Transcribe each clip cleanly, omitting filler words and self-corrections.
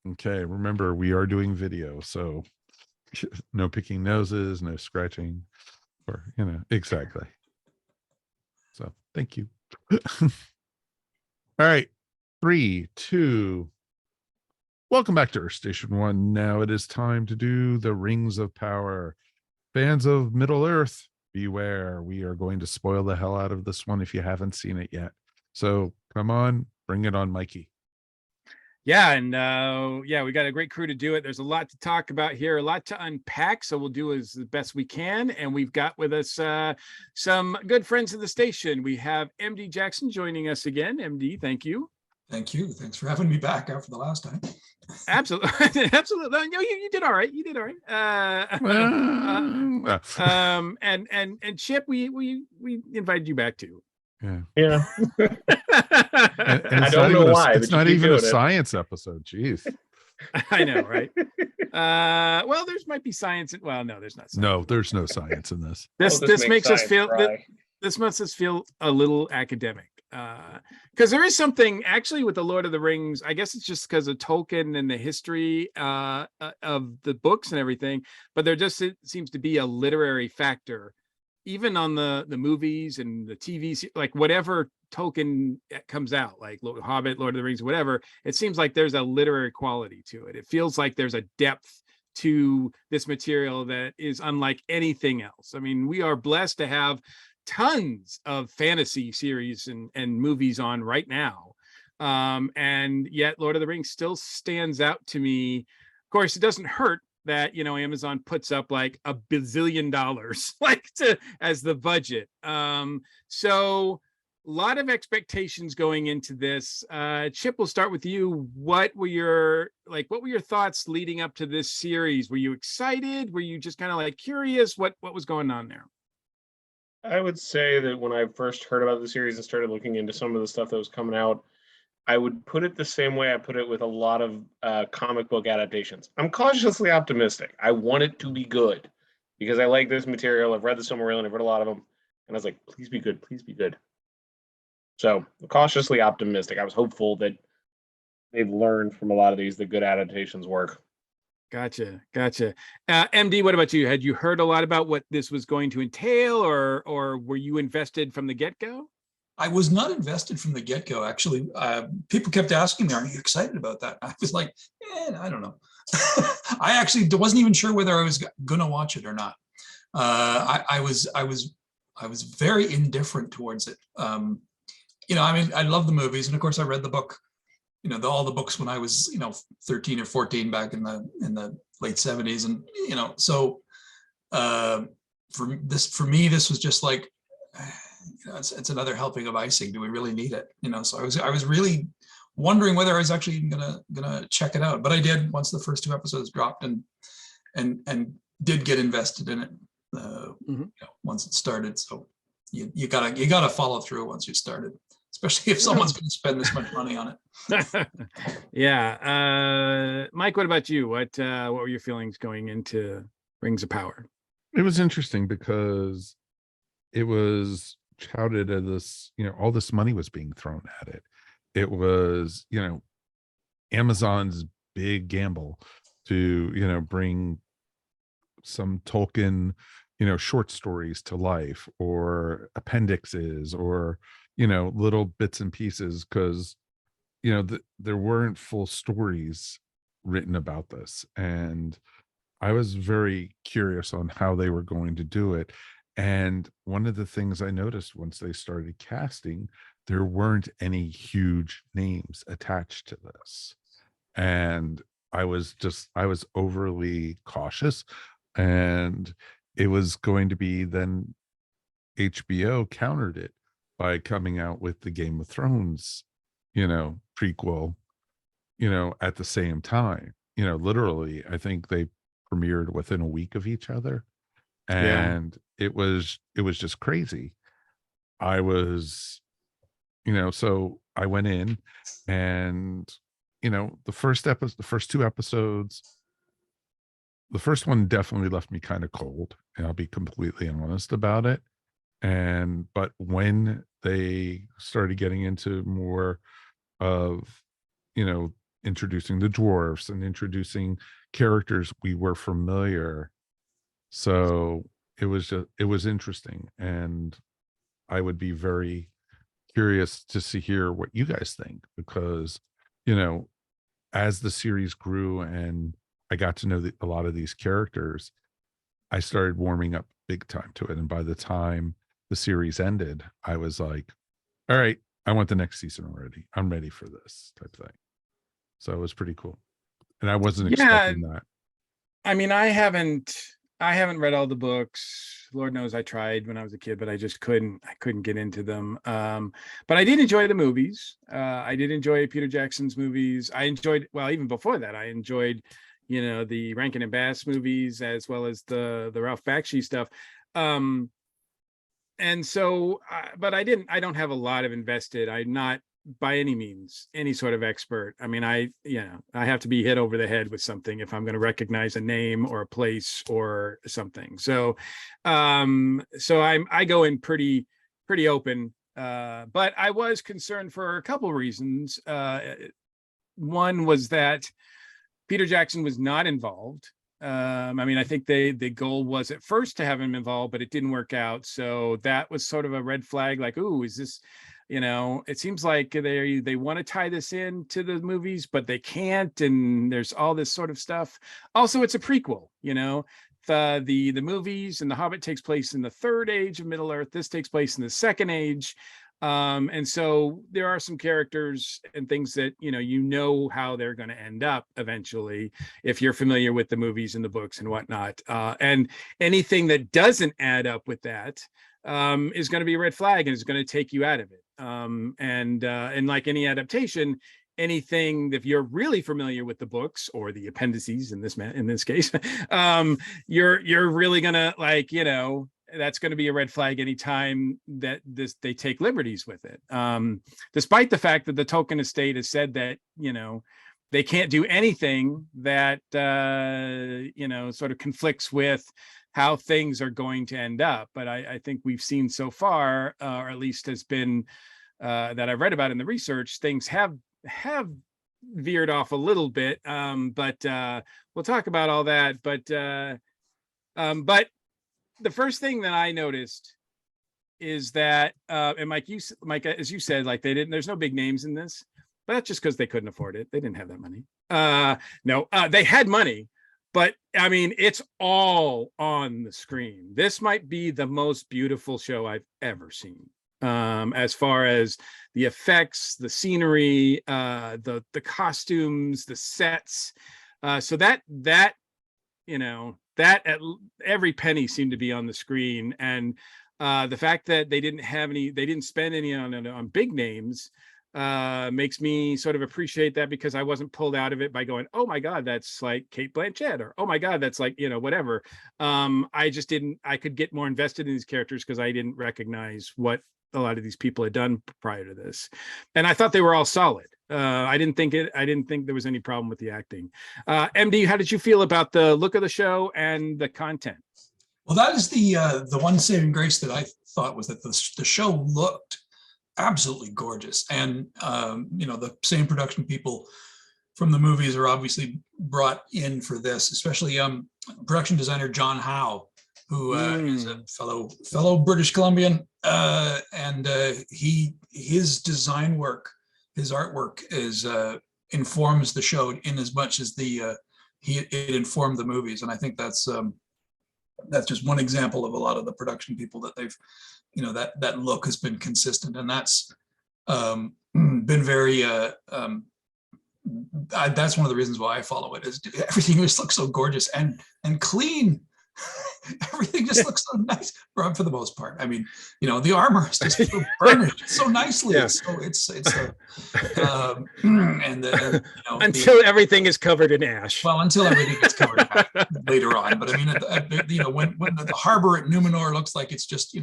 Okay, remember we are doing video, so no picking noses, no scratching, or exactly. So thank you. All right, 3, 2. Welcome back to Earth Station One. Now it is time to do the Rings of Power. Fans of Middle Earth, beware. We are going to spoil the hell out of this one if you haven't seen it yet. So come on, bring it on, Mikey. Yeah, and we got a great crew to do it. There's a lot to talk about here, a lot to unpack, so we'll do as the best we can. And we've got with us some good friends of the station. We have MD Jackson joining us again. MD, thank you. Thank you. Thanks for having me back after the last time. Absolutely, absolutely. No, you did all right. You did all right. And Chip, we invited you back too. Yeah. And I don't know why. It's not even a science episode. Jeez. I know, right? Well, there's might be science. Well, no, there's not. No, there's no science in this. This makes us feel. This makes us feel a little academic. Because there is something actually with the Lord of the Rings. I guess it's just because of Tolkien and the history of the books and everything. But there just seems to be a literary factor, even on the movies and the TV, like whatever Tolkien comes out, like Hobbit, Lord of the Rings, whatever. It seems like there's a literary quality to it. It feels like there's a depth to this material that is unlike anything else. I mean, we are blessed to have tons of fantasy series and movies on right now, and yet Lord of the Rings still stands out to me. Of course, it doesn't hurt that Amazon puts up like $1 billion like as the budget. So a lot of expectations going into this. Chip, we'll start with you. What were your thoughts leading up to this series? Were you excited? Were you just kind of like curious? What was going on there? I would say that when I first heard about the series and started looking into some of the stuff that was coming out, I would put it the same way I put it with a lot of comic book adaptations. I'm cautiously optimistic. I want it to be good because I like this material. I've read the Silmarillion, I've read a lot of them, and I was like, please be good, please be good. So cautiously optimistic. I was hopeful that they've learned from a lot of these that good adaptations work. Gotcha. MD, what about you? Had you heard a lot about what this was going to entail, or were you invested from the get-go? I was not invested from the get-go. Actually, people kept asking me, "Are you excited about that?" I was like, I don't know. I actually wasn't even sure whether I was going to watch it or not. I was very indifferent towards it. I mean, I love the movies, and of course, I read the book. All the books when I was 13 or 14 back in the late 70s, and so for me this was just like it's another helping of icing. Do we really need it? So I was really wondering whether I was actually even gonna check it out, but I did once the first 2 episodes dropped, and did get invested in it once it started. So you gotta follow through once you started, especially if someone's going to spend this much money on it. Yeah. Mike, what about you? What were your feelings going into Rings of Power? It was interesting because it was touted as this, all this money was being thrown at it. It was, Amazon's big gamble to, bring some Tolkien, short stories to life, or appendixes, or little bits and pieces, because there weren't full stories written about this, and I was very curious on how they were going to do it. And one of the things I noticed once they started casting, there weren't any huge names attached to this, and I was overly cautious. And it was going to be, then HBO countered it by coming out with the Game of Thrones, prequel, at the same time. Literally, I think they premiered within a week of each other. And it was just crazy. I was, so I went in, and, the first 2 episodes, the first one definitely left me kind of cold, and I'll be completely honest about it. But when they started getting into more of, introducing the dwarfs and introducing characters we were familiar. So it was interesting, and I would be very curious to hear what you guys think, because as the series grew and I got to know a lot of these characters, I started warming up big time to it. And by the time the series ended, I was like, all right, I want the next season already. I'm ready for this type thing. So it was pretty cool. And I wasn't expecting that. I mean, I haven't read all the books. Lord knows I tried when I was a kid, but I just couldn't get into them. But I did enjoy the movies. I did enjoy Peter Jackson's movies. I enjoyed, well, even before that, I enjoyed, the Rankin and Bass movies, as well as the Ralph Bakshi stuff. And so, but I don't have a lot of invested. I'm not by any means any sort of expert. I mean, I have to be hit over the head with something if I'm going to recognize a name or a place or something. So I go in pretty open, but I was concerned for a couple reasons. One was that Peter Jackson was not involved. I mean, I think the goal was at first to have him involved, but it didn't work out. So that was sort of a red flag, like, ooh, is this, it seems like they want to tie this in to the movies, but they can't. And there's all this sort of stuff. Also, it's a prequel, the movies and The Hobbit takes place in the third age of Middle Earth. This takes place in the second age. And so there are some characters and things that, how they're going to end up eventually, if you're familiar with the movies and the books and whatnot. And anything that doesn't add up with that is going to be a red flag and is going to take you out of it. And like any adaptation, anything, if you're really familiar with the books or the appendices in this case, you're really gonna that's going to be a red flag anytime that they take liberties with it. Despite the fact that the Tolkien estate has said that, they can't do anything that, sort of conflicts with how things are going to end up. But I think we've seen so far, or at least has been, that I've read about in the research, things have veered off a little bit. But we'll talk about all that. But the first thing that I noticed is that, and Mike, as you said, like there's no big names in this, but that's just because they couldn't afford it. They didn't have that money. No, they had money, but I mean, it's all on the screen. This might be the most beautiful show I've ever seen. As far as the effects, the scenery, the costumes, the sets. So that every penny seemed to be on the screen. And the fact that they didn't spend any on big names makes me sort of appreciate that, because I wasn't pulled out of it by going, oh my God, that's like Cate Blanchett, or oh my God, that's like, whatever. I could get more invested in these characters because I didn't recognize what a lot of these people had done prior to this. And I thought they were all solid. I didn't think there was any problem with the acting. MD, how did you feel about the look of the show and the content? Well, that is the one saving grace that I thought, was that the show looked absolutely gorgeous. And, the same production people from the movies are obviously brought in for this, especially production designer John Howe, who is a fellow British Columbian, and his design work, his artwork informs the show in as much as it informed the movies. And I think that's just one example of a lot of the production people that they've, that look has been consistent, and that's been very. That's one of the reasons why I follow it. Is everything just looks so gorgeous and clean. Everything just looks so nice for the most part. I mean, the armor is just burnished so nicely. Yeah. Until everything is covered in ash. Well, until everything gets covered in ash later on. But I mean, when the harbor at Numenor looks like it's just,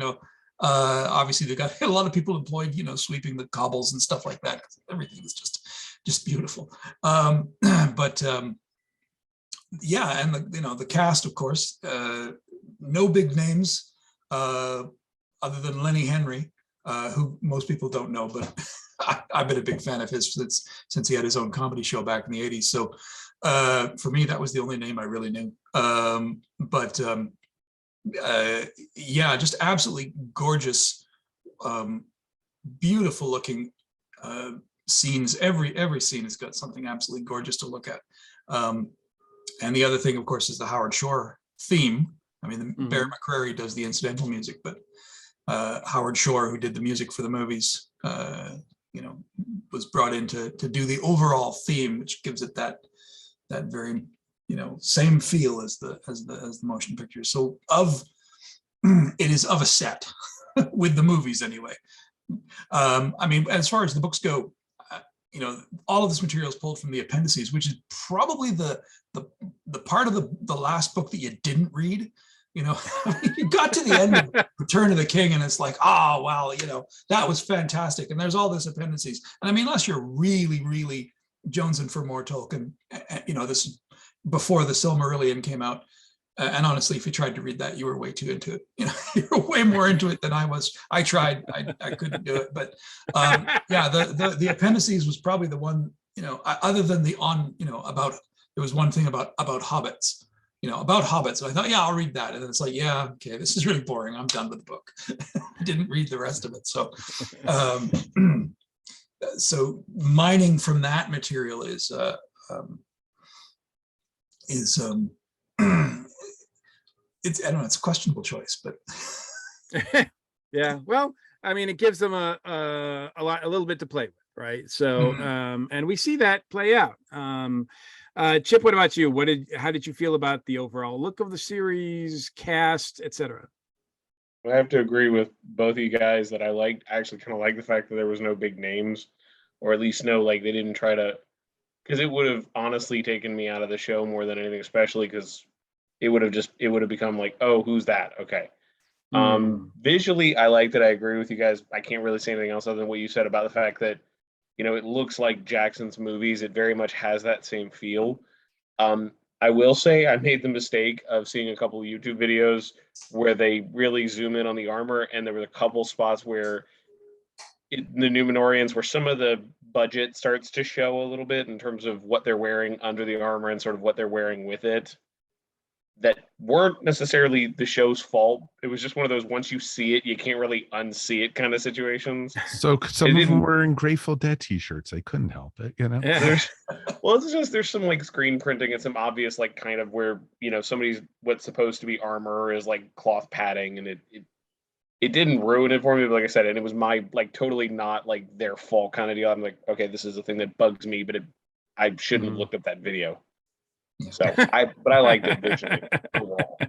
obviously they got a lot of people employed, sweeping the cobbles and stuff like that. Everything is just beautiful. Yeah, and the cast, of course, no big names other than Lenny Henry, who most people don't know, but I've been a big fan of his since he had his own comedy show back in the 80s. So for me, that was the only name I really knew. Yeah, just absolutely gorgeous, beautiful looking scenes. Every scene has got something absolutely gorgeous to look at. And the other thing, of course, is the Howard Shore theme. I mean, Bear McCreary does the incidental music, but Howard Shore, who did the music for the movies, was brought in to do the overall theme, which gives it that very, same feel as the motion picture. So it is of a set with the movies anyway. I mean, as far as the books go, all of this material is pulled from the appendices, which is probably the part of the last book that you didn't read. You got to the end of Return of the King, and it's like, oh wow, that was fantastic. And there's all this appendices. And I mean, unless you're really, really jonesing for more Tolkien, this is before the Silmarillion came out. And honestly, if you tried to read that, you were way too into it. You were way more into it than I was. I tried, I couldn't do it. But yeah, the appendices was probably the one, other than about, there was one thing about hobbits, about hobbits. So I thought, yeah, I'll read that. And then it's like, yeah, okay, this is really boring. I'm done with the book. I didn't read the rest of it. So, so mining from that material is it's, I don't know, it's a questionable choice, but yeah, well, I mean, it gives them a little bit to play with, right? So and we see that play out. Chip, what about you? How did you feel about the overall look of the series, cast, etc.? I have to agree with both of you guys that I actually kind of like the fact that there was no big names, or at least no, like, they didn't try to, because it would have honestly taken me out of the show more than anything, especially because it would have become like, oh, who's that? Okay. Visually, I liked it. I agree with you guys. I can't really say anything else other than what you said about the fact that, it looks like Jackson's movies. It very much has that same feel. I will say I made the mistake of seeing a couple of YouTube videos where they really zoom in on the armor, and there were a couple spots where the Numenorians, where some of the budget starts to show a little bit in terms of what they're wearing under the armor and sort of what they're wearing with it, that weren't necessarily the show's fault. It was just one of those, once you see it, you can't really unsee it kind of situations. So some of them were in Grateful Dead t-shirts. They couldn't help it, Yeah. There's some like screen printing and some obvious like kind of where, somebody's what's supposed to be armor is like cloth padding, and it didn't ruin it for me, but like I said, and it was my like totally not like their fault kind of deal. I'm like, okay, this is the thing that bugs me, but I shouldn't have looked up that video. So I liked it visually overall.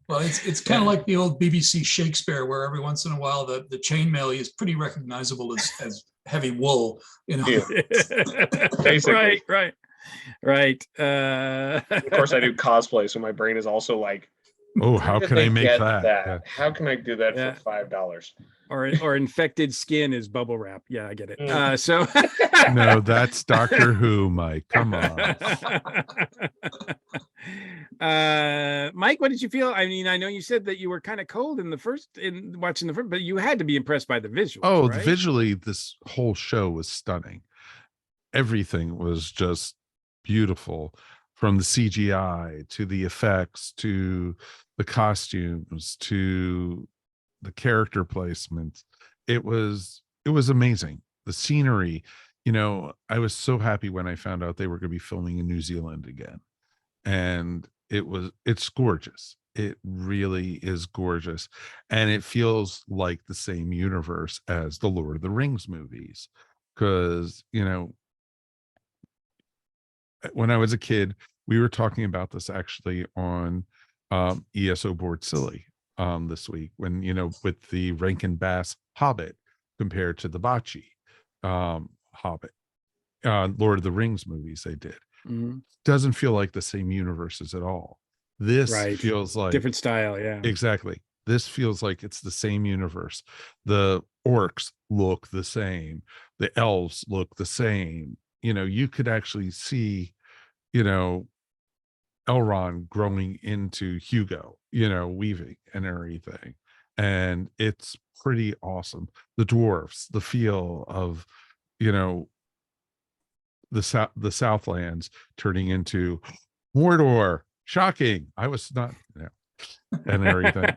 Well, it's kind of like the old BBC Shakespeare, where every once in a while the chainmail is pretty recognizable as heavy wool, Yeah. Basically. Right. Of course, I do cosplay, so my brain is also like, oh, how can I make that? Yeah. How can I do that for $5? Or infected skin is bubble wrap. Yeah, I get it. So no, that's Doctor Who, Mike. Come on. Mike, what did you feel? I mean, I know you said that you were kind of cold in watching the first, but you had to be impressed by the visuals. Oh, right? Visually, this whole show was stunning. Everything was just beautiful, from the CGI to the effects to the costumes to the character placement. It was amazing. The scenery, I was so happy when I found out they were going to be filming in New Zealand again. And it's gorgeous. It really is gorgeous. And it feels like the same universe as the Lord of the Rings movies. Because, when I was a kid, we were talking about this actually on ESO Board Silly this week, when, with the Rankin Bass Hobbit compared to the Bocce Hobbit, Lord of the Rings movies they did. Doesn't feel like the same universes at all. This feels like different style. Yeah, exactly. This feels like it's the same universe. The orcs look the same. The elves look the same. You could actually see, Elrond growing into Hugo, weaving and everything. And it's pretty awesome. The dwarves, the feel of you know, the Southlands turning into Mordor. Shocking. I was not, and everything.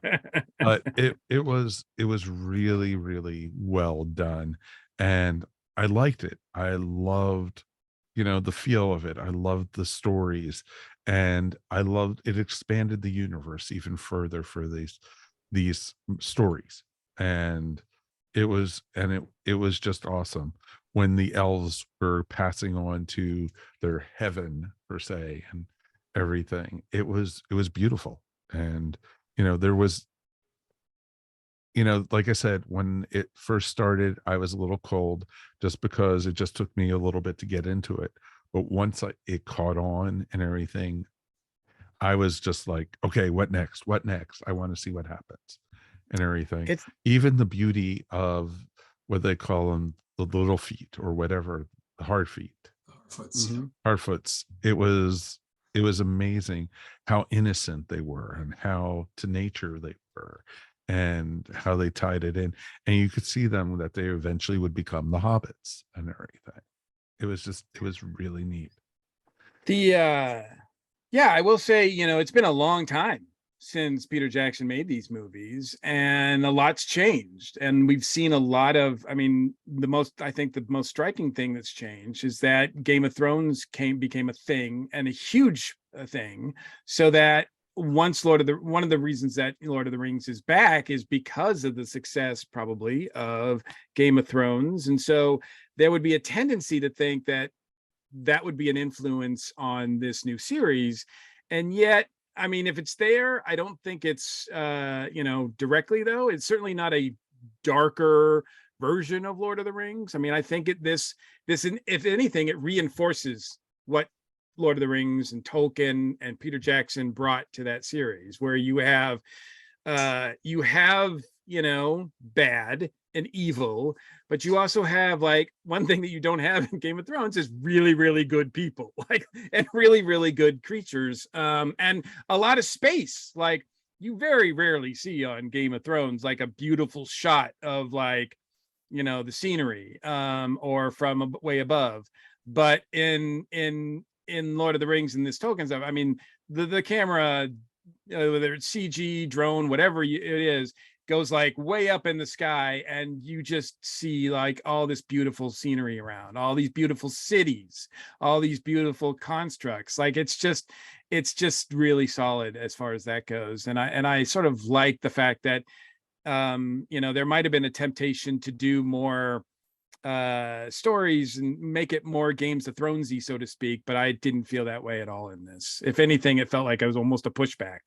But it was really, really well done. And I liked it. I loved, the feel of it. I loved the stories, and I loved it expanded the universe even further for these stories. And it was just awesome when the elves were passing on to their heaven per se and everything. It was beautiful. And there was, like I said, when it first started, I was a little cold just because it just took me a little bit to get into it. But once it caught on and everything, I was just like, okay, what next? What next? I want to see what happens and everything. It's Even the beauty of what they call them, the little feet or whatever, the hard feet, Foots. Mhm. Harfoots. It was amazing how innocent they were and how to nature they were and how they tied it in. And you could see them that they eventually would become the hobbits and everything. It was really neat. The yeah, I will say, it's been a long time since Peter Jackson made these movies, and a lot's changed. And we've seen a lot of, I think the most striking thing that's changed is that Game of Thrones became a thing, and a huge thing, so that one of the reasons that Lord of the Rings is back is because of the success probably of Game of Thrones. And so there would be a tendency to think that that would be an influence on this new series. And yet, if it's there, I don't think it's directly, though. It's certainly not a darker version of Lord of the Rings. I think this, if anything, it reinforces what Lord of the Rings and Tolkien and Peter Jackson brought to that series, where you have bad and evil, but you also have, like, one thing that you don't have in Game of Thrones is really, really good people, and really, really good creatures, and a lot of space. Like, you very rarely see on Game of Thrones like a beautiful shot of, like, the scenery, or from way above. But in Lord of the Rings and this Tolkien stuff, the camera, whether it's CG, drone, whatever it is, goes like way up in the sky, and you just see like all this beautiful scenery around, all these beautiful cities, all these beautiful constructs. Like, it's just really solid as far as that goes. And I sort of like the fact that there might have been a temptation to do more stories and make it more Games of Thronesy, so to speak, but I didn't feel that way at all in this. If anything, it felt like it was almost a pushback.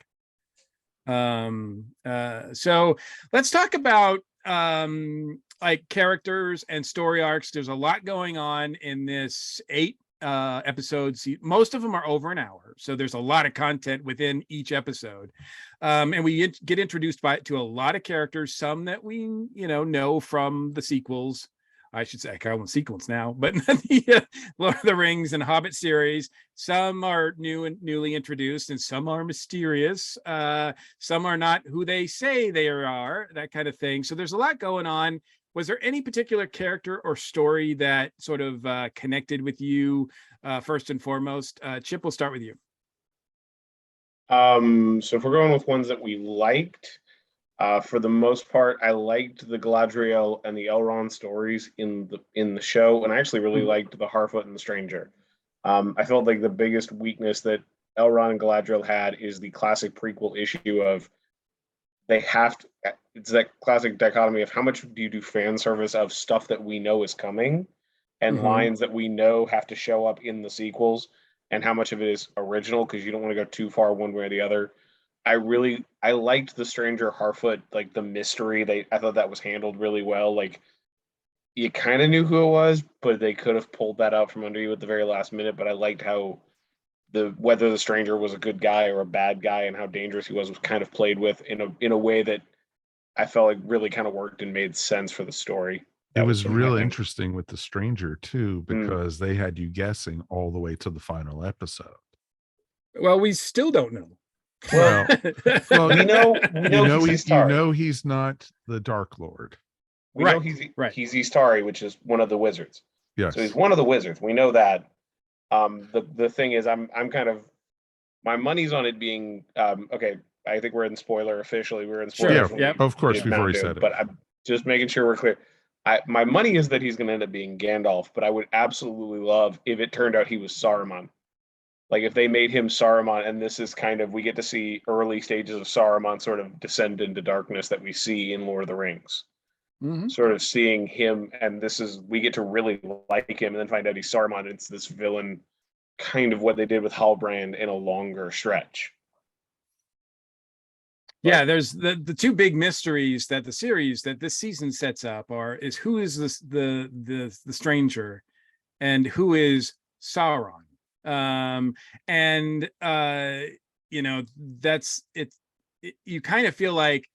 So let's talk about like characters and story arcs. There's a lot going on in this 8 episodes. Most of them are over an hour, so there's a lot of content within each episode. And we get introduced to a lot of characters, some that we know from the sequels. I should say, I call them sequels now, but the Lord of the Rings and Hobbit series. Some are new and newly introduced, and some are mysterious. Some are not who they say they are, that kind of thing. So there's a lot going on. Was there any particular character or story that sort of connected with you first and foremost? Chip, we'll start with you. So if we're going with ones that we liked, for the most part, I liked the Galadriel and the Elrond stories in the show, and I actually really liked the Harfoot and the Stranger. I felt like the biggest weakness that Elrond and Galadriel had is the classic prequel issue of it's that classic dichotomy of how much do you do fan service of stuff that we know is coming, and lines that we know have to show up in the sequels, and how much of it is original because you don't want to go too far one way or the other. I liked the Stranger Harfoot, like the mystery. I thought that was handled really well. Like, you kind of knew who it was, but they could have pulled that out from under you at the very last minute. But I liked how whether the stranger was a good guy or a bad guy and how dangerous he was kind of played with in a way that I felt like really kind of worked and made sense for the story. It was real interesting with the stranger too, because they had you guessing all the way to the final episode. Well, we still don't know. Well, we know he's not the Dark Lord. We know he's Istari, which is one of the wizards. Yes. So he's one of the wizards. We know that. The thing is, I'm kind of, my money's on it being okay. I think we're in spoiler officially. We're in spoilers. Sure. Yeah, Yep. of course, It's we've Mountain already Dew, said it. but I'm just making sure we're clear. My money is that he's going to end up being Gandalf, but I would absolutely love if it turned out he was Saruman. Like if they made him Saruman, and this is kind of, we get to see early stages of Saruman sort of descend into darkness that we see in Lord of the Rings. Mhm. Sort of seeing him, and this is, we get to really like him, and then find out he's Saruman. It's this villain, kind of what they did with Halbrand in a longer stretch. Yeah, there's the two big mysteries that the series that this season sets up is who is the stranger, and who is Sauron. And you know, that's it, you kind of feel like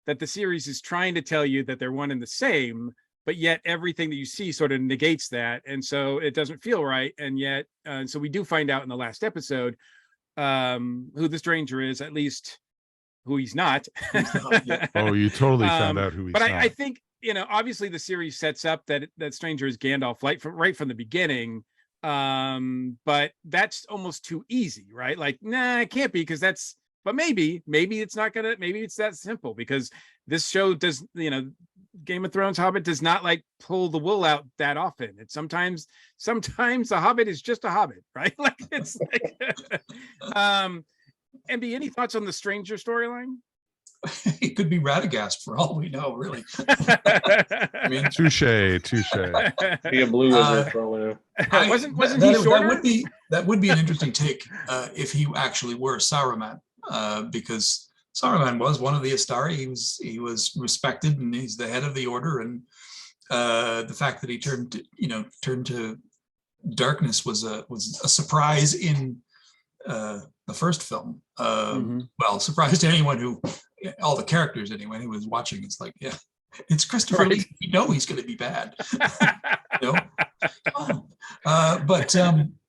that the series is trying to tell you that they're one and the same, but yet everything that you see sort of negates that, and so it doesn't feel right. And yet so we do find out in the last episode who the stranger is, at least who he's not. Yeah. Oh, you totally found out who he's but not. I think, you know, obviously the series sets up that stranger is Gandalf right from the beginning. But that's almost too easy, right? Like, nah, it can't be, because that's, but maybe it's not gonna, maybe it's that simple, because this show does, you know, Game of Thrones Hobbit does not like pull the wool out that often. It's sometimes the Hobbit is just a Hobbit, right? Like it's like MB, any thoughts on the stranger storyline? It could be Radagast for all we know, really. I mean, Touche. Be a blue wizard for all we know. Wasn't he shorter? That would be an interesting take if he actually were Saruman, because Saruman was one of the Astari. He was respected, and he's the head of the order. And the fact that he turned to darkness was a surprise in the first film. Well, surprise to anyone who, all the characters anyway, who was watching. It's like, yeah, it's Christopher Lee. We know he's going to be bad. You know? But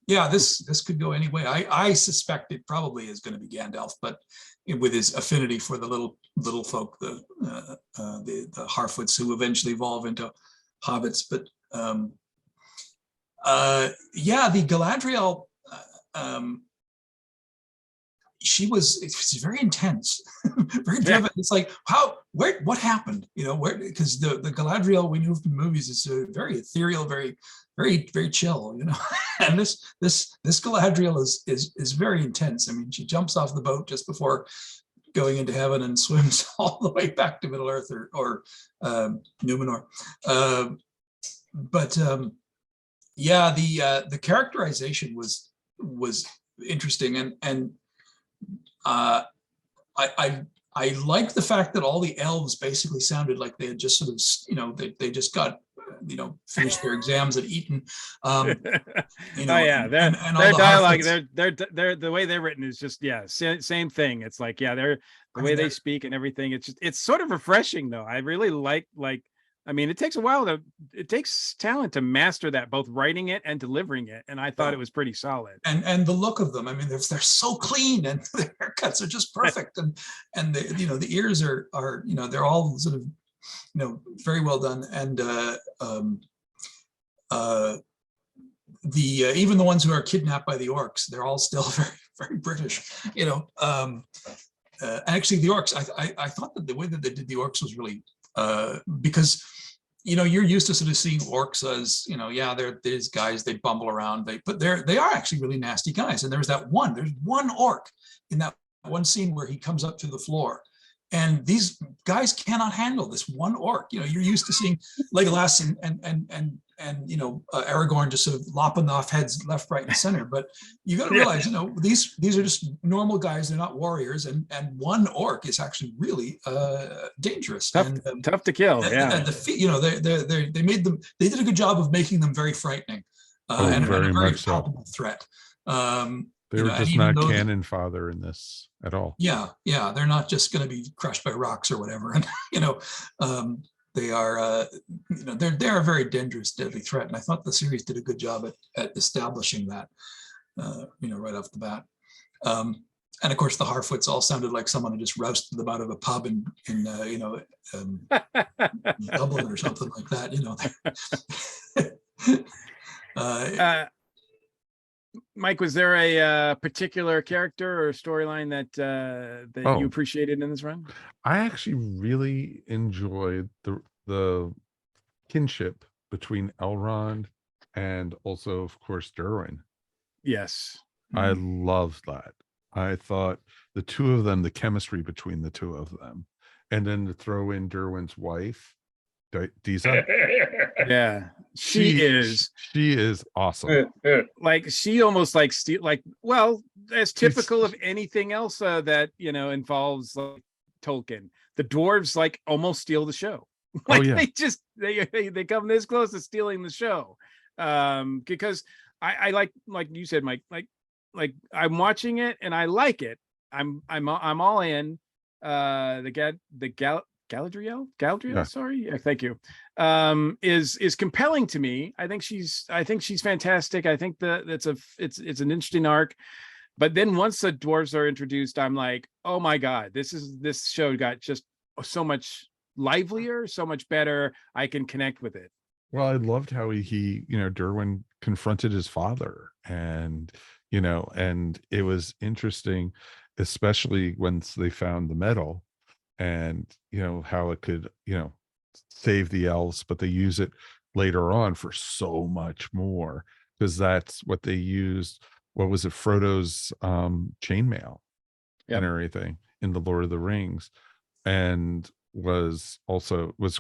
yeah, this could go any way. I suspect it probably is going to be Gandalf, but with his affinity for the little folk, the Harfoots, who eventually evolve into hobbits. But yeah, the Galadriel. It's very intense, very driven. Yeah. It's like, what happened? You know, because the Galadriel we knew from the movies is very ethereal, very, very, very chill. You know, and this Galadriel is very intense. I mean, she jumps off the boat just before going into heaven and swims all the way back to Middle Earth or Numenor. But yeah, the characterization was interesting, and I like the fact that all the elves basically sounded like they had just sort of, you know, they just got, you know, finished their exams at Eton. You know, oh yeah, their dialogue, they're the way they're written is just, yeah, same thing. It's like, yeah, the way they speak and everything. It's sort of refreshing though. I really like. I mean, it takes a while it takes talent to master that, both writing it and delivering it. And I thought it was pretty solid. And the look of them, I mean, they're so clean, and their haircuts are just perfect. And the, you know, the ears are, you know, they're all sort of, you know, very well done. And even the ones who are kidnapped by the orcs, they're all still very, very British, you know. Actually the orcs, I thought that the way that they did the orcs was really, because, you know, you're used to sort of seeing orcs as, you know, yeah, they're these guys, they bumble around, but they are actually really nasty guys. And there's one orc in that one scene where he comes up to the floor, and these guys cannot handle this one orc. You know, you're used to seeing Legolas and you know, Aragorn just sort of lopping off heads left, right, and center. But you got to realize, you know, these are just normal guys. They're not warriors, and one orc is actually really dangerous, tough to kill. Yeah, and you know, they did a good job of making them very frightening, and a very palpable threat. They were just not cannon fodder in this at all. Yeah, they're not just going to be crushed by rocks or whatever. And you know, they are, you know, they're a very dangerous, deadly threat. And I thought the series did a good job at establishing that, you know, right off the bat. And of course, the Harfoots all sounded like someone had just rousted them out of a pub in you know, Dublin or something like that. You know. Mike, was there a particular character or storyline that you appreciated in this run? I actually really enjoyed the kinship between Elrond and also, of course, Derwin. Yes. I loved that. I thought the two of them, the chemistry between the two of them, and then to throw in Derwin's wife, Disa. Yeah, she is awesome. like, she almost like well, as typical of anything else that involves like Tolkien. The dwarves like almost steal the show. Like, they come this close to stealing the show. Because I like you said, Mike, like I'm watching it and I like it. I'm all in. Galadriel, Yeah. sorry. Yeah, thank you. Is compelling to me. I think she's fantastic. I think that it's an interesting arc. But then once the dwarves are introduced, I'm like, oh my God, this show got just so much livelier, so much better. I can connect with it. Well, I loved how he Derwin confronted his father, and and it was interesting, especially once they found the medal, and how it could save the elves, but they use it later on for so much more, because that's what they used. What was it, Frodo's chainmail and everything in the Lord of the Rings, and was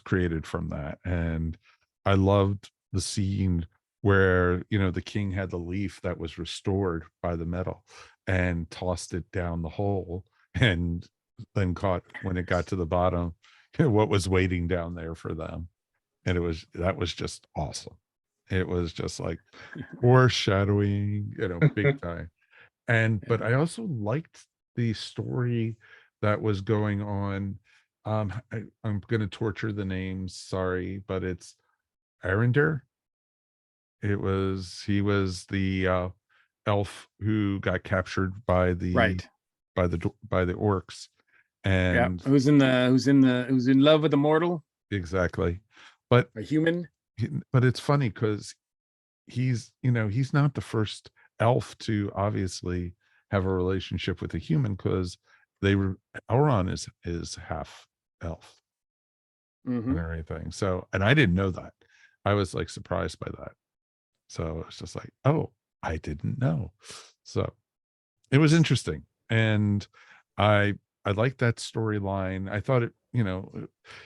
created from that. And I loved the scene where the king had the leaf that was restored by the metal and tossed it down the hole, and then caught, when it got to the bottom, what was waiting down there for them. And that was just awesome. It was just like foreshadowing, big time. But I also liked the story that was going on. I'm going to torture the names, sorry, but it's Arender. He was the elf who got captured by the by the orcs, and who's in love with the mortal. Exactly. But a human. But it's funny because he's not the first elf to obviously have a relationship with a human, because Elrond is half elf and everything. So, and I didn't know that. I was like surprised by that. So it's just like, oh, I didn't know. So it was interesting, and I liked that storyline. I thought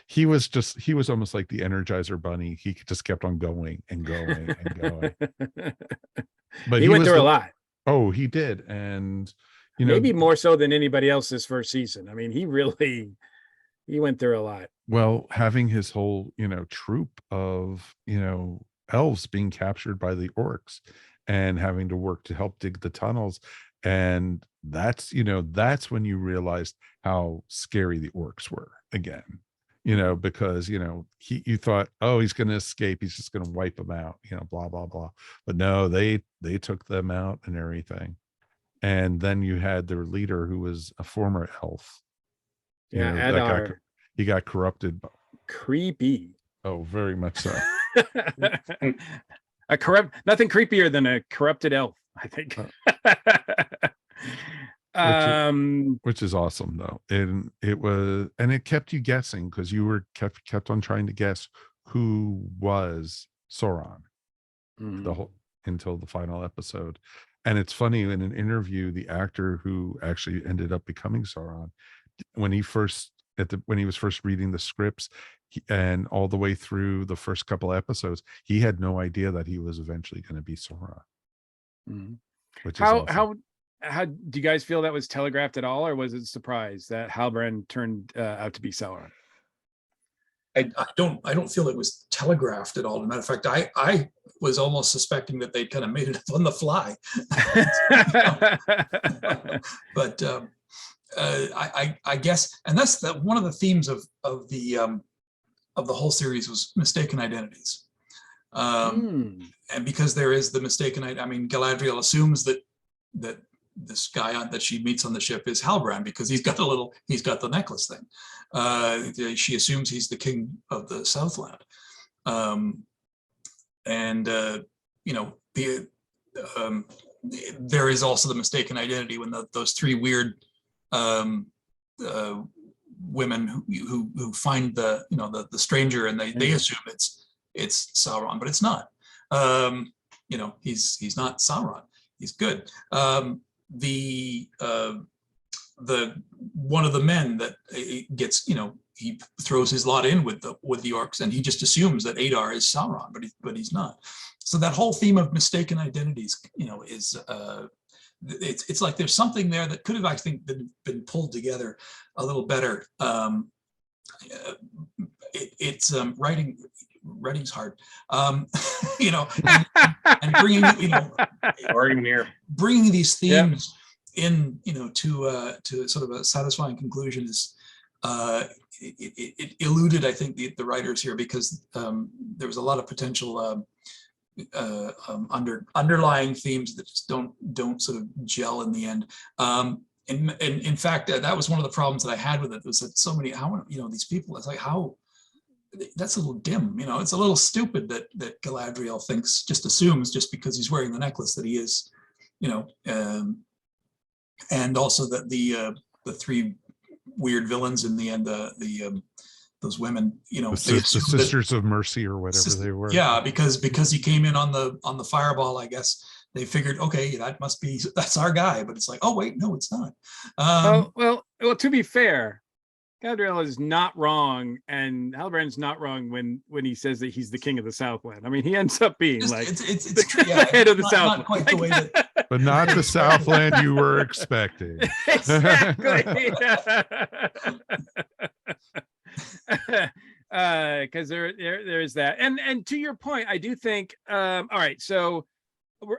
he was almost like the Energizer Bunny. He just kept on going and going and going. But he went through a lot. Oh, he did. And maybe more so than anybody else this first season. I mean, he went through a lot. Well, having his whole troop of elves being captured by the orcs and having to work to help dig the tunnels, and that's when you realized how scary the orcs were again, because you thought, oh, he's going to escape, he's just going to wipe them out, blah blah blah. But no, they took them out and everything. And then you had their leader, who was a former elf. He got corrupted. Creepy. Oh, very much so. Nothing creepier than a corrupted elf, I think. Which is awesome though. And it kept you guessing, because you were kept on trying to guess who was Sauron until the final episode. And it's funny, in an interview, the actor who actually ended up becoming Sauron, when he was first reading the scripts, and all the way through the first couple episodes, he had no idea that he was eventually going to be Sauron. Which is awesome. How do you guys feel that was telegraphed at all, or was it a surprise that Halbrand turned out to be Sauron? I don't feel it was telegraphed at all. As a matter of fact, I was almost suspecting that they'd kind of made it up on the fly. But I guess, and that's one of the themes of the whole series was mistaken identities. And because there is the mistaken, I mean, Galadriel assumes that this guy that she meets on the ship is Halbrand, because he's got the necklace thing. She assumes he's the king of the Southland. the there is also the mistaken identity when those three weird women who find the stranger, and they assume it's Sauron, but it's not. He's not Sauron. He's good. The one of the men that gets, he throws his lot in with the orcs, and he just assumes that Adar is Sauron, but he's not. So that whole theme of mistaken identities, is it's like there's something there that could have, I think, been pulled together a little better. It's writing's hard, and bringing bringing these themes in, to sort of a satisfying conclusion is it eluded, I think, the writers here, because there was a lot of potential underlying themes that just don't sort of gel in the end. And in fact, that was one of the problems that I had with it, was that so many, these people, it's like, how, that's a little dim, it's a little stupid that Galadriel assumes just because he's wearing the necklace that he is, and also that the three weird villains in the end, those women, the Sisters of Mercy or whatever they were. Yeah, because he came in on the fireball, I guess they figured, okay, that's our guy, but it's like, oh wait, no, it's not. Well, to be fair, Galadriel is not wrong, and Halbrand's not wrong when he says that he's the king of the Southland. I mean, he ends up being it's the head of the Southland. Not quite the way that, but not the Southland you were expecting. Exactly. Because there is that, and to your point, I do think. All right, so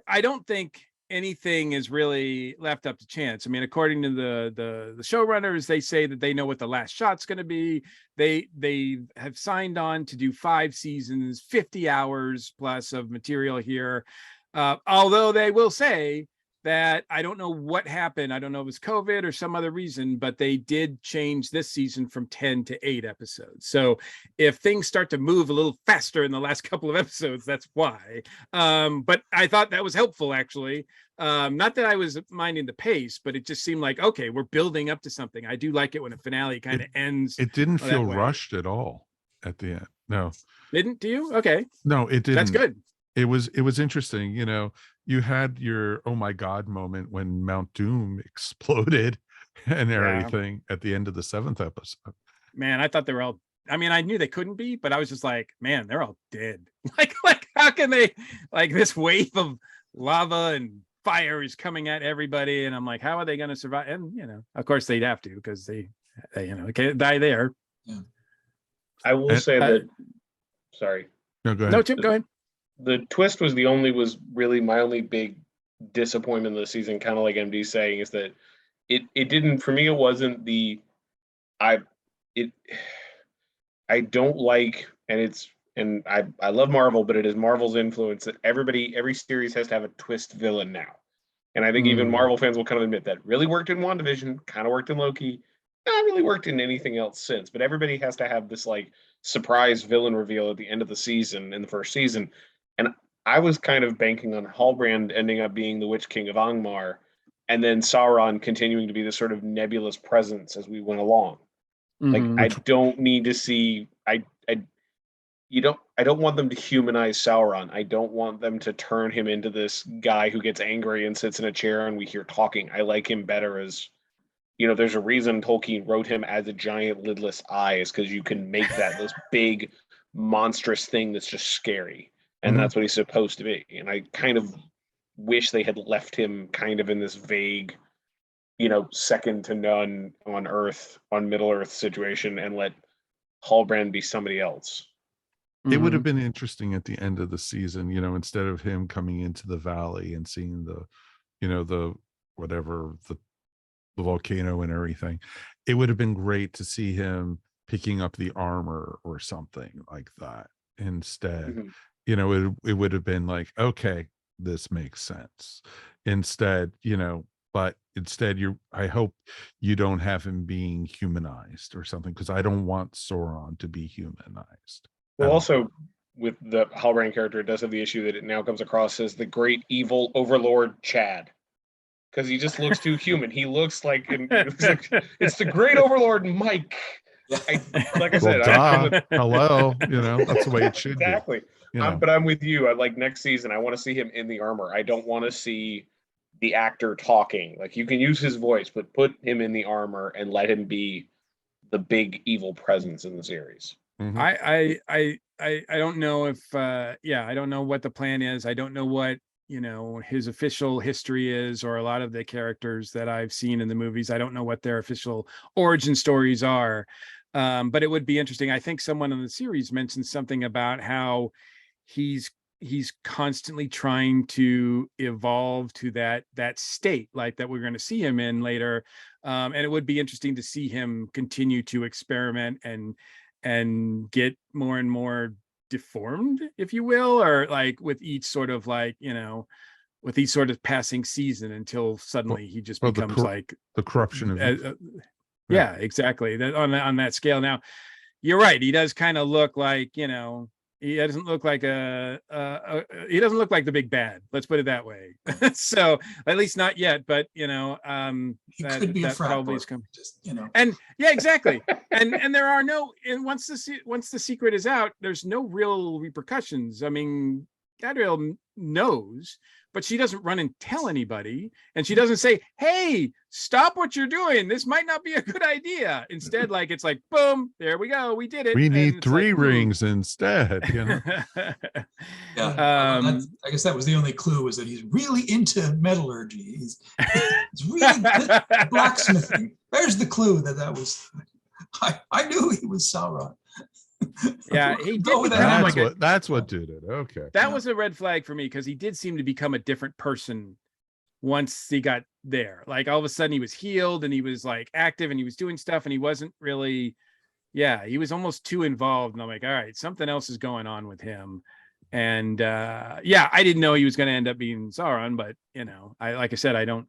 I don't think anything is really left up to chance. I mean, according to the showrunners, they say that they know what the last shot's going to be. They have signed on to do 5 seasons, 50 hours plus of material here. Although they will say that I don't know what happened. I don't know if it was COVID or some other reason, but they did change this season from 10 to 8 episodes. So if things start to move a little faster in the last couple of episodes, that's why. But I thought that was helpful, actually. Not that I was minding the pace, but it just seemed like, okay, we're building up to something. I do like it when a finale kind of ends. It didn't feel rushed at all at the end. No. Didn't? Do you? Okay. No, it didn't. That's good. It was interesting, you had your oh my god moment when Mount Doom exploded and everything at the end of the 7th episode. Man, I thought they were all, I mean, I knew they couldn't be, but I was just like, man, they're all dead. like how can they, like, this wave of lava and fire is coming at everybody, and I'm like, how are they going to survive? And of course they'd have to, because they can't die there. Yeah. I will say that. Sorry. No, go ahead. No, Chip, go ahead. The twist was really my only big disappointment of the season, kind of like MD's saying, is that it didn't, for me, it wasn't I don't like, and I love Marvel, but it is Marvel's influence that every series has to have a twist villain now. And I think even Marvel fans will kind of admit that really worked in WandaVision, kind of worked in Loki, not really worked in anything else since, but everybody has to have this like surprise villain reveal at the end of the season, in the first season. And I was kind of banking on Halbrand ending up being the Witch King of Angmar, and then Sauron continuing to be this sort of nebulous presence as we went along. Like, I don't need to see, I don't want them to humanize Sauron. I don't want them to turn him into this guy who gets angry and sits in a chair and we hear talking. I like him better as, there's a reason Tolkien wrote him as a giant lidless eye, is because you can make that this big monstrous thing that's just scary. And that's what he's supposed to be. And I kind of wish they had left him kind of in this vague, second to none on Earth, on Middle Earth situation, and let Halbrand be somebody else. It would have been interesting at the end of the season, instead of him coming into the valley and seeing the volcano and everything. It would have been great to see him picking up the armor or something like that instead. It would have been like, okay, this makes sense. Instead, but instead I hope you don't have him being humanized or something, because I don't want Sauron to be humanized. Well, also, with the Halbrand character, it does have the issue that it now comes across as the great evil overlord Chad. Because he just looks too human. He looks like, it's the great overlord Mike. Like I said, hello, that's the way it should exactly. be. But I'm with you. I like next season. I want to see him in the armor. I don't want to see the actor talking. Like, you can use his voice, but put him in the armor and let him be the big evil presence in the series. Mhm. I don't know if I don't know what the plan is. I don't know what his official history is, or a lot of the characters that I've seen in the movies. I don't know what their official origin stories are. But it would be interesting. I think someone in the series mentioned something about how he's constantly trying to evolve to that state, like that we're going to see him in later. And it would be interesting to see him continue to experiment and get more and more deformed, if you will, or like with each sort of with each sort of passing season, until suddenly he just becomes like the corruption of yeah, exactly, that on that scale. Now you're right, he does kind of look like he doesn't look like he doesn't look like the big bad, let's put it that way. So at least not yet, but he could be a frat probably boy, is coming. just And yeah, exactly. and there are no, and once the secret is out, there's no real repercussions. I mean, Gadriel knows, but she doesn't run and tell anybody, and she doesn't say, hey, stop what you're doing, this might not be a good idea. Instead, like, it's like, boom, there we go, we did it. We need 3 rings instead. I guess that was the only clue, was that he's really into metallurgy. He's really good at blacksmithing. There's the clue that was. I knew he was Sauron. Yeah, he did. That's what did it. Okay, that was a red flag for me, because he did seem to become a different person once he got there. Like, all of a sudden he was healed and he was like active and he was doing stuff, and he wasn't really, he was almost too involved. And I'm like, all right, something else is going on with him. And I didn't know he was going to end up being Sauron, but like I said, I don't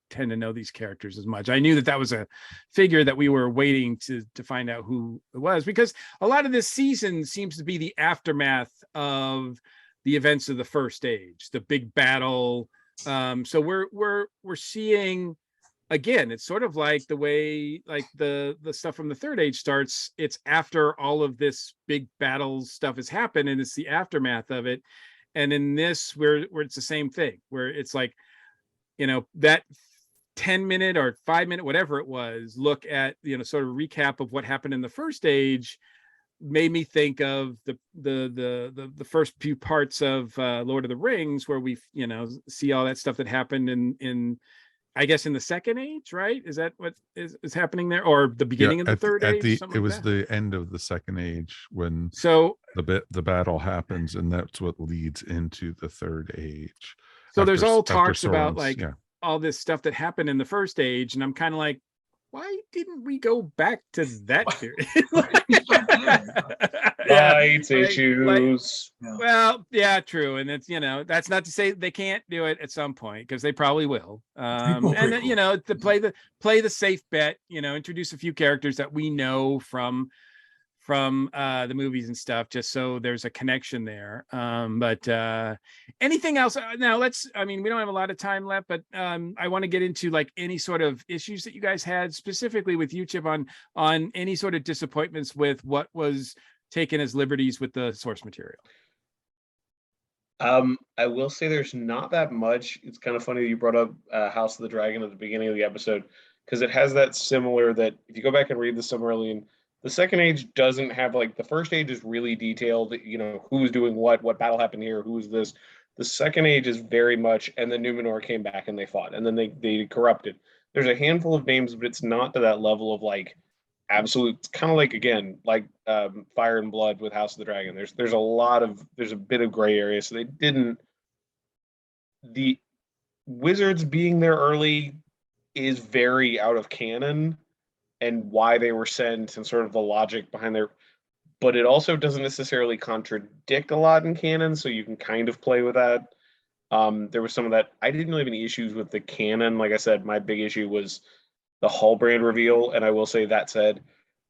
tend to know these characters as much. I knew that was a figure that we were waiting to find out who it was, because a lot of this season seems to be the aftermath of the events of the First Age, the big battle. So we're seeing, again, it's sort of like the way, like the stuff from the Third Age starts. It's after all of this big battle stuff has happened, and it's the aftermath of it. And in this, where it's the same thing, where it's like, that 10-minute or 5-minute, whatever it was, look at, sort of recap of what happened in the First Age, made me think of the first few parts of Lord of the Rings, where we see all that stuff that happened in I guess in the Second Age, right? Is that what is happening there, or the beginning of the Third Age? It was the end of the Second Age when the battle happens, and that's what leads into the Third Age. So there's all talks about all this stuff that happened in the First Age, and I'm kind of like, why didn't we go back to that period? Rights issues. Well, yeah, true. And it's, that's not to say they can't do it at some point, because they probably will. To play the safe bet, introduce a few characters that we know from the movies and stuff, just so there's a connection there. But anything else? Now we don't have a lot of time left, but I want to get into like any sort of issues that you guys had, specifically with you, Chip, on any sort of disappointments with what was taken as liberties with the source material. I will say there's not that much. It's kind of funny that you brought up House of the Dragon at the beginning of the episode, because it has that similar, that if you go back and read the Silmarillion, the Second Age doesn't have, like, the First Age is really detailed, who's doing what battle happened here, who's this. The Second Age is very much, and then Numenor came back and they fought, and then they corrupted. There's a handful of names, but it's not to that level of, like, absolute. It's kind of like, again, like Fire and Blood with House of the Dragon. There's a bit of gray area, so they didn't. The wizards being there early is very out of canon, and why they were sent and sort of the logic behind their, but it also doesn't necessarily contradict a lot in canon, so you can kind of play with that. There was some of that. I didn't really have any issues with the canon. Like I said, my big issue was the Halbrand reveal, and I will say, that said,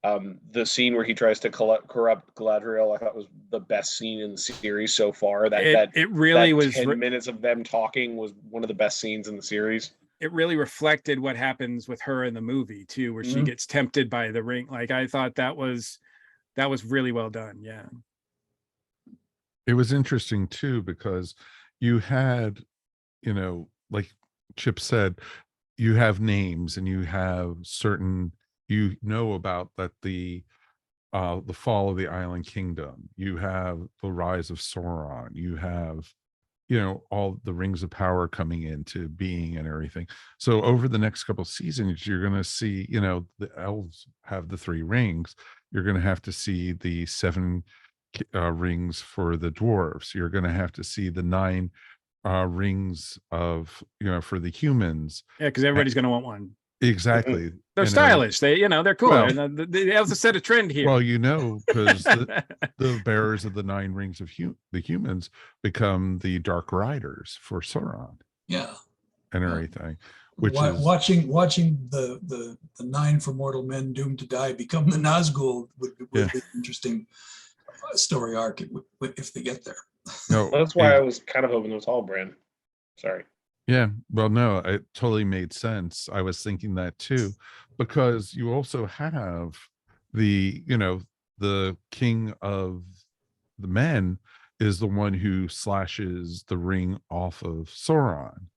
The scene where he tries to corrupt Galadriel, I thought was the best scene in the series so far. It really that was 10 minutes of them talking was one of the best scenes in the series. It really reflected what happens with her in the movie too, where she gets tempted by the ring. Like, I thought that was really well done. Yeah. It was interesting too, because you had, like Chip said, you have names and you have certain, about that the fall of the Island Kingdom, you have the rise of Sauron, you have, all the rings of power coming into being and everything. So over the next couple of seasons, you're going to see, the elves have the 3 rings. You're going to have to see the 7 rings for the dwarves. You're going to have to see the 9 rings of, for the humans. Yeah, because everybody's going to want one. Exactly. They're stylish. They're cool. Well, they also set a trend here. Well, because the bearers of the 9 rings of the humans become the dark riders for Sauron. Yeah. And everything. Which is watching the 9 for mortal men doomed to die become the Nazgul would be an interesting story arc if they get there. No, that's why I was kind of hoping it was Hallbrand. Sorry. Yeah, well, no, it totally made sense. I was thinking that too, because you also have the, the king of the men is the one who slashes the ring off of Sauron,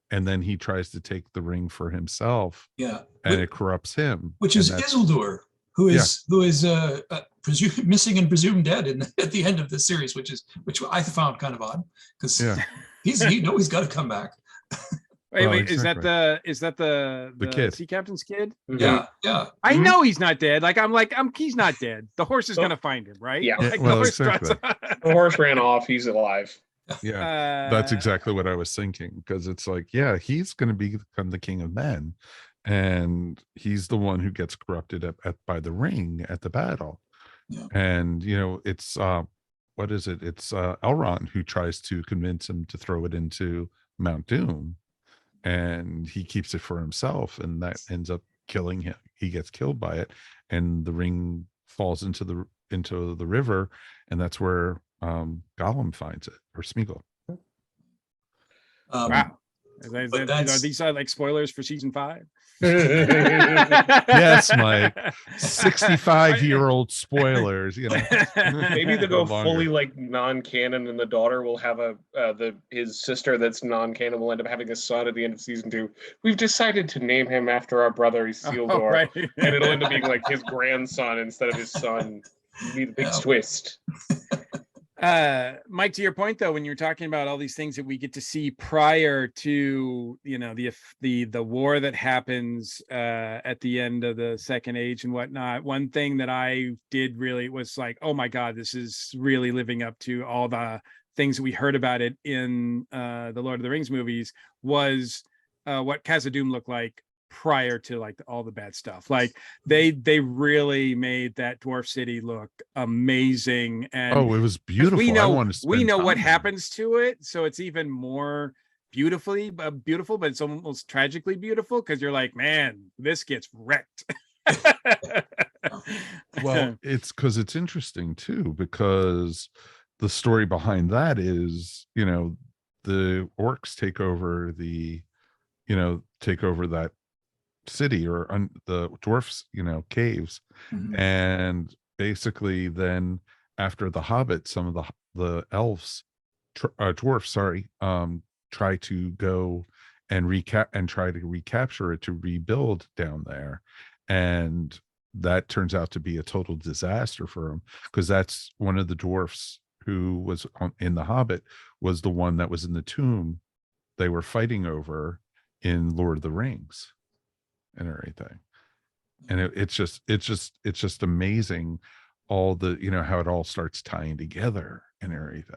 and then he tries to take the ring for himself. Yeah, and it corrupts him, which is Isildur, who is missing and presumed dead at the end of the series, which I found kind of odd, because he's got to come back. Wait, exactly. is that the kid, sea captain's kid? Yeah. I know he's not dead. He's not dead. The horse is gonna find him, right? Yeah. The horse exactly. The horse ran off. He's alive. Yeah, that's exactly what I was thinking, because it's like, he's going to become the king of men, and he's the one who gets corrupted by the ring at the battle. And it's what is it? It's Elrond who tries to convince him to throw it into Mount Doom, and he keeps it for himself, and that ends up killing him. He gets killed by it, and the ring falls into the river, and that's where Gollum finds it, or Smeagol. Wow. Are these like spoilers for season 5? Yes, Mike. 65-year-old spoilers. Maybe they go fully like non-canon, and the daughter will have his sister that's non-canon will end up having a son at the end of season 2. We've decided to name him after our brother Isildur, right. and it'll end up being like his grandson instead of his son. It'll be the big twist. Mike, to your point though, when you're talking about all these things that we get to see prior to the war that happens at the end of the Second Age and whatnot, one thing that I did really was like, oh my god, this is really living up to all the things that we heard about it in the Lord of the Rings movies, was what Khazad-dûm looked like prior to like all the bad stuff. Like they really made that dwarf city look amazing, and it was beautiful. we know what happens to it, so it's even more beautiful, but it's almost tragically beautiful, because you're like, man, this gets wrecked. Well, it's because it's interesting too, because the story behind that is, the orcs take over that city, or the dwarfs caves. And basically then after the Hobbit, some of the elves dwarfs try to go and try to recapture it to rebuild down there, and that turns out to be a total disaster for them, because that's one of the dwarfs who was in the Hobbit was the one that was in the tomb they were fighting over in Lord of the Rings and everything. And it's just amazing, all the how it all starts tying together and everything.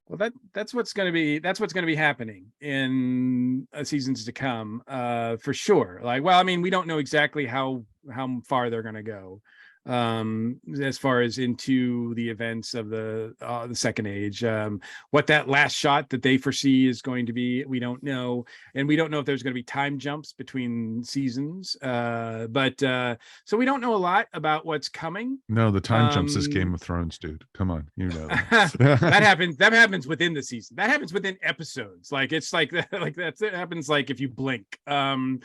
Well, that's what's going to be happening in seasons to come, for sure. Like, well, I mean, we don't know exactly how far they're going to go, as far as into the events of the Second Age. What that last shot that they foresee is going to be, we don't know, and we don't know if there's going to be time jumps between seasons. But so we don't know a lot about what's coming. No, the time jumps is Game of Thrones, dude. Come on, you know that. That happens within the season. That happens within episodes. Like it's like it happens like if you blink. But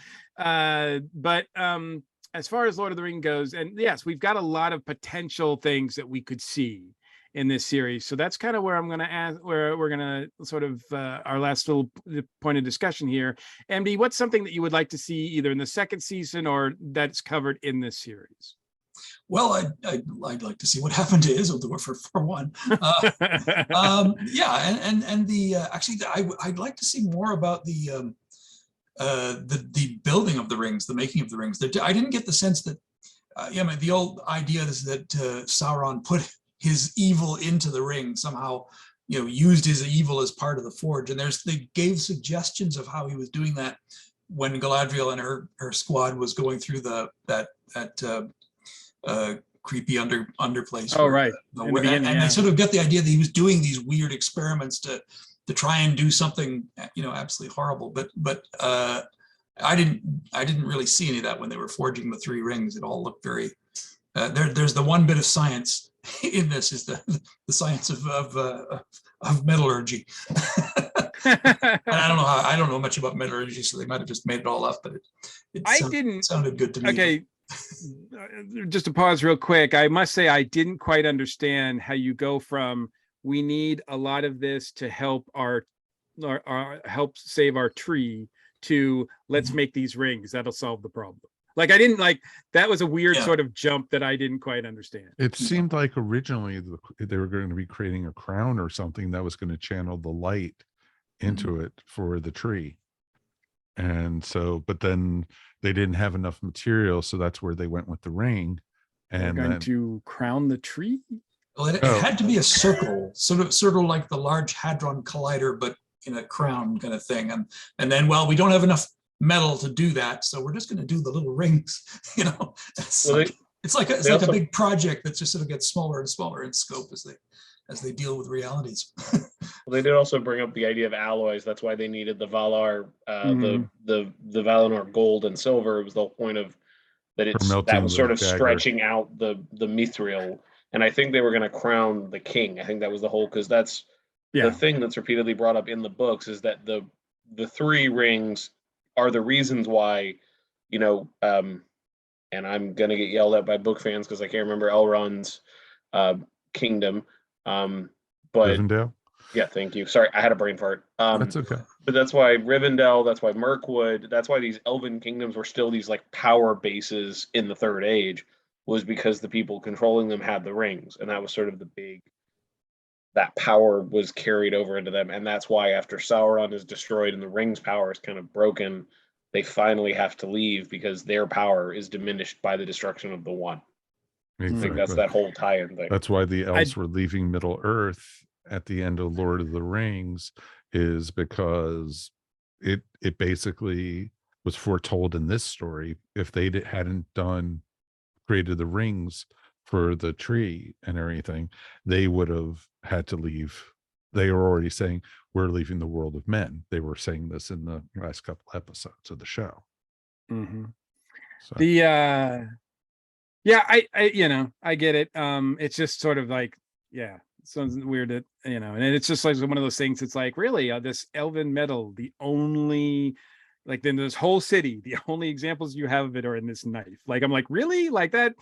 as far as Lord of the Ring goes, and yes, we've got a lot of potential things that we could see in this series. So that's kind of where I'm going to ask, where we're going to sort of our last little point of discussion here. MD, what's something that you would like to see either in the second season or that's covered in this series? Well, I'd like to see what happened to Isildur for one. Yeah, and the actually, I'd like to see more about the building of the rings, the making of the rings. I didn't get the sense that, the old idea is that Sauron put his evil into the ring somehow, used his evil as part of the forge. And they gave suggestions of how he was doing that when Galadriel and her squad was going through that creepy underplace. Oh, right. And they sort of get the idea that he was doing these weird experiments to try and do something, absolutely horrible. But I didn't really see any of that when they were forging the three rings. It all looked very. There's the one bit of science in this is the science of metallurgy. And I don't know much about metallurgy, so they might have just made it all up. But it sounded good to me. Okay. Just to pause real quick, I must say I didn't quite understand how you go from we need a lot of this to help our help save our tree to let's make these rings that'll solve the problem. Like I didn't like that was a weird sort of jump that I didn't quite understand. It seemed like originally they were going to be creating a crown or something that was going to channel the light into it for the tree. And so, but then they didn't have enough material, so that's where they went with the ring. And they're going to crown the tree. Well, it had to be a circle, sort of like the Large Hadron Collider, but in a crown kind of thing. And then, well, we don't have enough metal to do that, so we're just going to do the little rings. It's like a big project that just sort of gets smaller and smaller in scope as they deal with realities. Well, they did also bring up the idea of alloys. That's why they needed the Valar, the Valinor gold and silver. It was the whole point of that. That was sort of stretching out the mithril. And I think they were going to crown the king. I think that was the whole, because that's the thing that's repeatedly brought up in the books is that the three rings are the reasons why, and I'm going to get yelled at by book fans because I can't remember Elrond's kingdom. But Rivendell? Yeah, thank you. Sorry, I had a brain fart. That's okay. But that's why Rivendell, that's why Mirkwood, that's why these elven kingdoms were still these like power bases in the Third Age, was because the people controlling them had the rings, and that was sort of that power was carried over into them. And that's why after Sauron is destroyed and the ring's power is kind of broken, they finally have to leave because their power is diminished by the destruction of the one. Exactly. I think that's that whole tie-in thing. That's why the elves were leaving Middle Earth at the end of Lord of the Rings, is because it basically was foretold in this story. If they hadn't created the rings for the tree and everything, they would have had to leave. They were already saying, we're leaving the world of men. They were saying this in the last couple episodes of the show. Mm-hmm. So. I get it. It's just sort of like, it sounds weird that, and it's just like one of those things. It's like, really, this elven metal, the only, like, then this whole city, the only examples you have of it are in this knife. Like, I'm like, really? Like that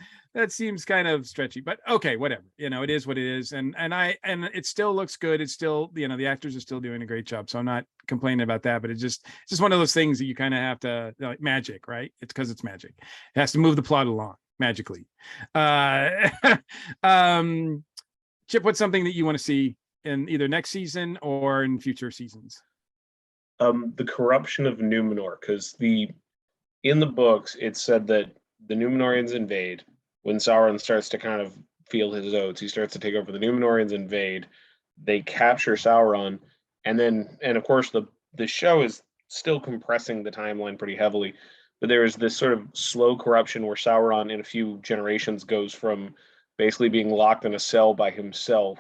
seems kind of stretchy, but okay, whatever. It is what it is. And it still looks good. It's still, the actors are still doing a great job. So I'm not complaining about that, but it's just one of those things that you kind of have to, like, magic, right? It's because it's magic. It has to move the plot along magically. Chip, what's something that you want to see in either next season or in future seasons? The corruption of Numenor, because in the books it said that the Numenorians invade. When Sauron starts to kind of feel his oats, he starts to take over. The Numenorians invade, they capture Sauron, and of course the show is still compressing the timeline pretty heavily. but there is this sort of slow corruption where Sauron in a few generations goes from basically being locked in a cell by himself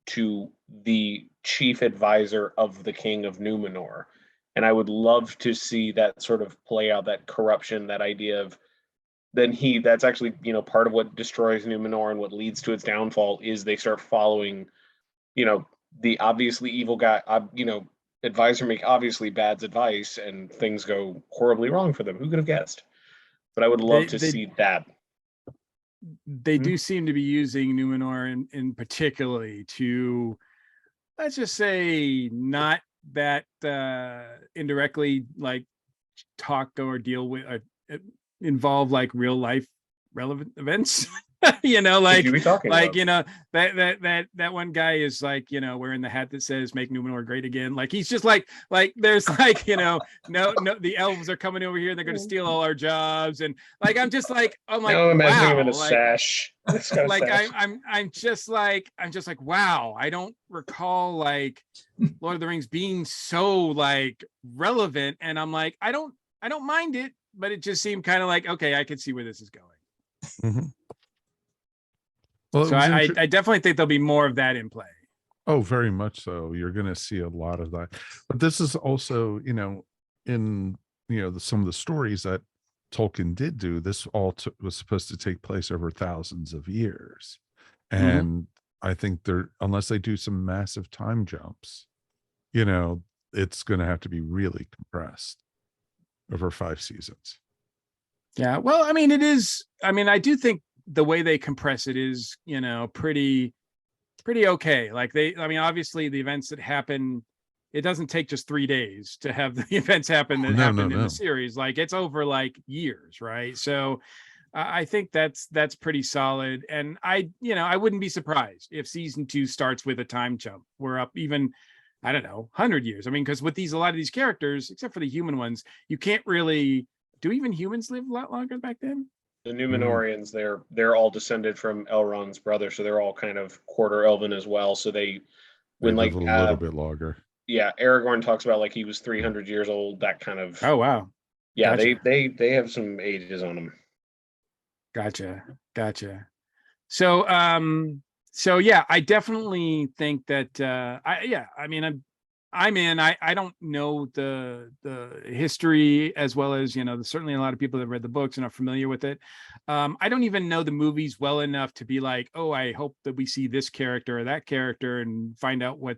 to the chief advisor of the king of Numenor. And I would love to see that sort of play out, that corruption, that idea of that's actually, part of what destroys Numenor and what leads to its downfall is they start following, the obviously evil guy, advisor make obviously bad advice and things go horribly wrong for them. Who could have guessed? But I would love to see that. They do seem to be using Numenor in particularly to, let's just say, not that indirectly like talk or deal with involve like real life relevant events. Like that one guy is like, wearing the hat that says make Numenor great again. Like he's just like there's like, no, the elves are coming over here, they're gonna steal all our jobs. And like I'm like, now I'm imagining him in a like, sash. Like I'm just like wow, I don't recall like Lord of the Rings being so like relevant. And I'm like, I don't mind it, but it just seemed kind of like, okay, I can see where this is going. Mm-hmm. Well, so I definitely think there'll be more of that in play. Oh, very much so. You're going to see a lot of that. But this is also, in some of the stories that Tolkien did do, this all was supposed to take place over thousands of years. And I think unless they do some massive time jumps, it's going to have to be really compressed over 5 seasons. Yeah. Well, I mean, it is. I mean, I do think the way they compress it is, pretty okay. Like obviously the events that happen, it doesn't take just 3 days to have the events happen that happened in the series. Like it's over like years, right? So I think that's pretty solid. And I wouldn't be surprised if season 2 starts with a time jump. We're up even, I don't know, 100 years. I mean, because with a lot of these characters, except for the human ones, you can't really. Do even humans live a lot longer back then? The Numenorians, they're all descended from Elrond's brother, so they're all kind of quarter elven as well. So they live a little bit longer. Yeah, Aragorn talks about like he was 300 years old. That kind of. Oh wow. Yeah, gotcha. They have some ages on them. Gotcha. So yeah, I definitely think that I'm in. I don't know the history as well as, there's certainly a lot of people that read the books and are familiar with it. I don't even know the movies well enough to be like, oh, I hope that we see this character or that character and find out what,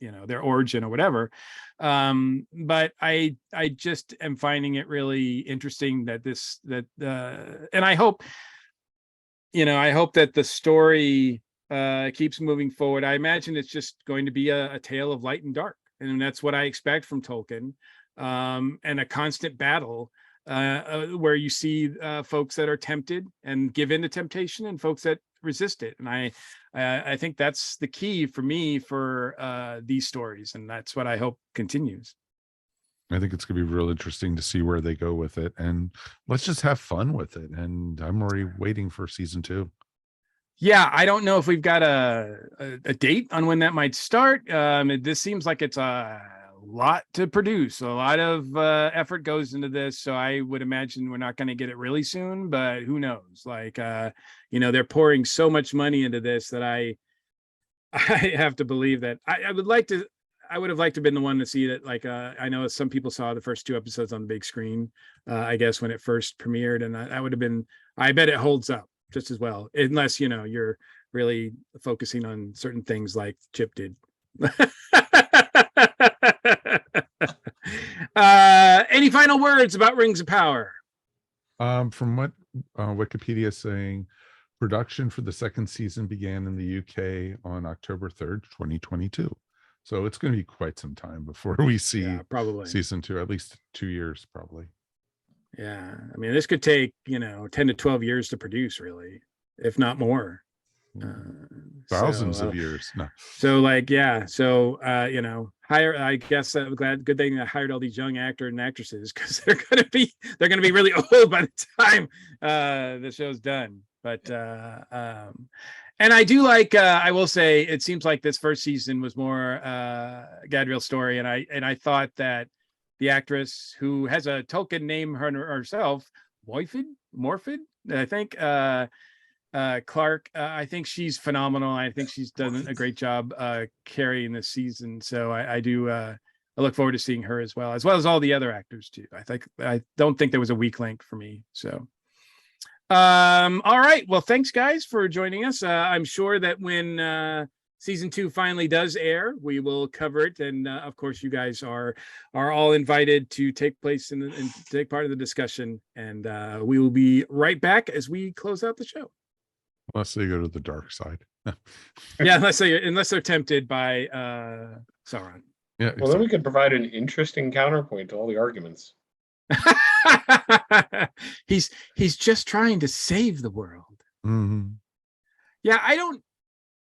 their origin or whatever. But I just am finding it really interesting that and I hope that the story keeps moving forward. I imagine it's just going to be a tale of light and dark. And that's what I expect from Tolkien, and a constant battle where you see folks that are tempted and give in to temptation and folks that resist it. And I think that's the key for me for these stories. And that's what I hope continues. I think it's going to be real interesting to see where they go with it. And let's just have fun with it. And I'm already waiting for season 2. Yeah, I don't know if we've got a date on when that might start. This seems like it's a lot to produce. A lot of effort goes into this. So I would imagine we're not going to get it really soon, but who knows? Like, they're pouring so much money into this that I have to believe that I would have liked to have been the one to see that. Like, I know some people saw the first 2 episodes on the big screen, I guess, when it first premiered. And that would have been, I bet it holds up just as well, unless you're really focusing on certain things like Chip did. Any final words about Rings of Power? From what Wikipedia is saying, production for the 2nd season began in the UK on October 3rd, 2022. So it's going to be quite some time before we see probably season 2, at least 2 years, probably. Yeah, I mean, this could take 10 to 12 years to produce, really, if not more. Thousands of years. No. So hire. I guess I'm good thing I hired all these young actors and actresses, because they're gonna be really old by the time the show's done. But and I do like. I will say, it seems like this first season was more Gadriel's story, and I thought that the actress who has a Tolkien name herself, Morford, I think. Clark, I think she's phenomenal. I think she's done a great job carrying this season. So I do. I look forward to seeing her as well as all the other actors too. I don't think there was a weak link for me. So. All right. Well, thanks guys for joining us. I'm sure that when season 2 finally does air, we will cover it, and of course you guys are all invited to take place and take part of the discussion, and we will be right back as we close out the show. Unless they go to the dark side. Yeah, unless they're tempted by Sauron. Yeah. Well, then we could provide an interesting counterpoint to all the arguments. He's just trying to save the world. Mhm. Yeah, I don't